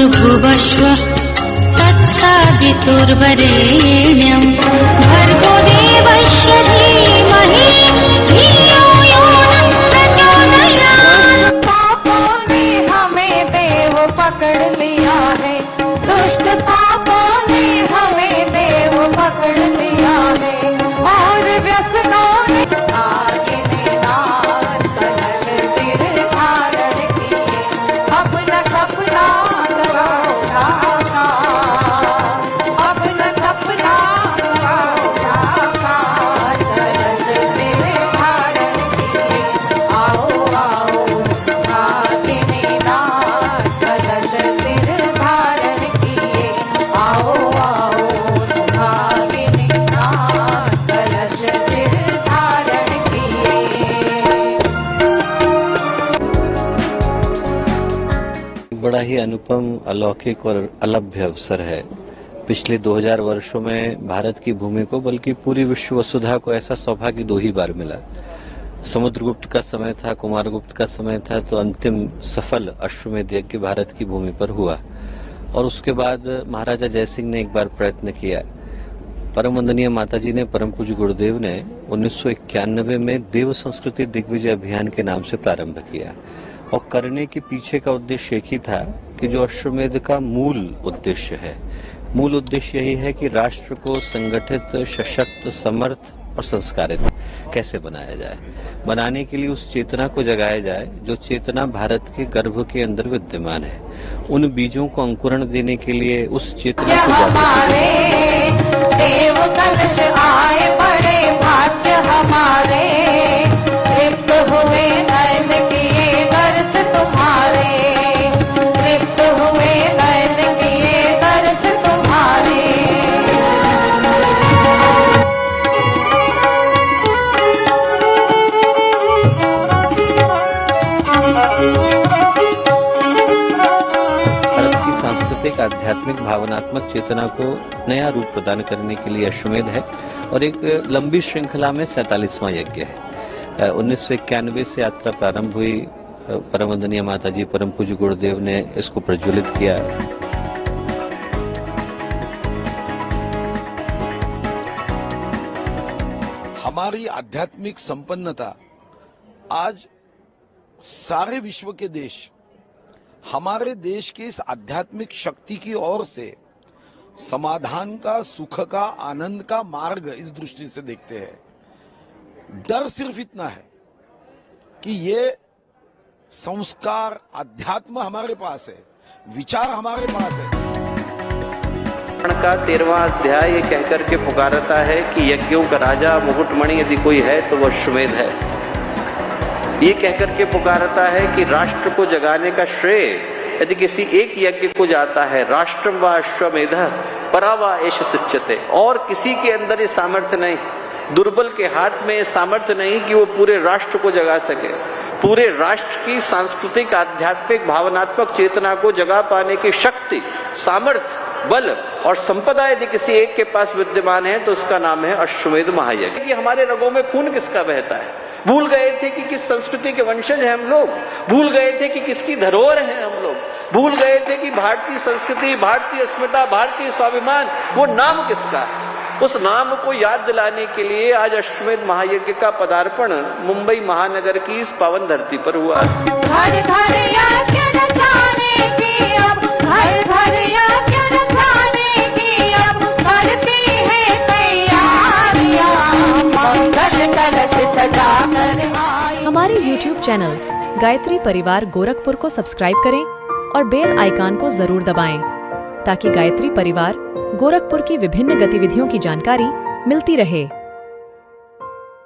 भूर्भुवस्वः तत्सवितुर्वरेण्यं भर्गो देवस्य धीमहि धियो यो नः प्रचोदयात्। पापों ने हमें देव पकड़ लिया है, दुष्ट पापों ने हमें देव पकड़ लिया है, और व्यसनों ने आगे निराश कलश सिर धारण किए, अपना सपना करो साकार, अपना सपना करो साकार, कलश सिर धारण किए, आओ आओ भागिनीनाथ, कलश सिर धारण किए, आओ आओ भागिनीनाथ, कलश सिर धारण किए। बड़ा ही अनुपम, अलौकिक और अलभ्य अवसर है। पिछले 2000 वर्षों में भारत की भूमि को, बल्कि पूरी विश्व वसुधा को ऐसा सौभाग्य 2 ही बार मिला। समुद्रगुप्त का समय था, कुमारगुप्त का समय था, तो अंतिम सफल अश्वमेध यज्ञ भारत की भूमि पर हुआ। और उसके बाद महाराजा जयसिंह ने एक बार प्रयत्न किया। परम वंदनीय माताजी ने, परम पूज्य गुरुदेव ने 1991 में देव संस्कृति दिग्विजय अभियान के नाम से प्रारंभ किया। और करने के पीछे का उद्देश्य एक ही था कि जो अश्वमेध का मूल उद्देश्य है, मूल उद्देश्य यही है कि राष्ट्र को संगठित, सशक्त, समर्थ और संस्कारित कैसे बनाया जाए। बनाने के लिए उस चेतना को जगाया जाए जो चेतना भारत के गर्भ के अंदर विद्यमान है। उन बीजों को अंकुरण देने के लिए उस चेतना को हमारे देव कलश आए, बड़े भाग्य हमारे, तृप्त हुए नयन किए दर्श तुम्हारे, तृप्त हुए नयन किए दर्श तुम्हारे। भारत की सांस्कृतिक, आध्यात्मिक, भावनात्मक चेतना को नया रूप प्रदान करने के लिए अश्वमेध है। और एक लंबी श्रृंखला में 47वां यज्ञ है। 1991 से यात्रा प्रारंभ हुई। परम वंदनीय माताजी, परम पूज्य गुरुदेव ने इसको प्रज्वलित किया। हमारी आध्यात्मिक संपन्नता आज सारे विश्व के देश हमारे देश की इस आध्यात्मिक शक्ति की ओर से समाधान का, सुख का, आनंद का मार्ग इस दृष्टि से देखते हैं। डर सिर्फ इतना है कि ये संस्कार, अध्यात्म हमारे पास है, विचार हमारे पास है। का 13वां अध्याय ये कहकर के पुकारता है कि यज्ञों का राजा, मुकुटमणि यदि कोई है तो वह अश्वमेध है। ये कहकर के पुकारता है कि राष्ट्र को जगाने का श्रेय यदि किसी एक यज्ञ को जाता है, राष्ट्रम व अश्वमेधः परावा एष सिच्यते, और किसी के अंदर ये सामर्थ्य नहीं, दुर्बल के हाथ में ये सामर्थ्य नहीं कि वो पूरे राष्ट्र को जगा सके। पूरे राष्ट्र की सांस्कृतिक, आध्यात्मिक, भावनात्मक चेतना को जगा पाने की शक्ति, सामर्थ्य, बल और संपदा यदि किसी एक के पास विद्यमान है तो उसका नाम है अश्वमेध महायज्ञ। कि हमारे रगों में खून किसका बहता है। भूल गए थे कि किस संस्कृति के वंशज हैं हम लोग, भूल गए थे कि किसकी धरोहर हैं हम लोग, भूल गए थे कि भारतीय संस्कृति, भारतीय अस्मिता, भारतीय स्वाभिमान, वो नाम किसका है। उस नाम को याद दिलाने के लिए आज अश्वमेध महायज्ञ का पदार्पण मुंबई महानगर की इस पावन धरती पर हुआ। घर घर यज्ञ रचाने की अब, घर घर यज्ञ रचाने की अब करती है तैयारियां, मंगल कलश सजा कर आई। हमारे YouTube चैनल गायत्री परिवार गोरखपुर को सब्सक्राइब करें और बेल आइकॉन को जरूर दबाएं ताकि गायत्री परिवार गोरखपुर की विभिन्न गतिविधियों की जानकारी मिलती रहे।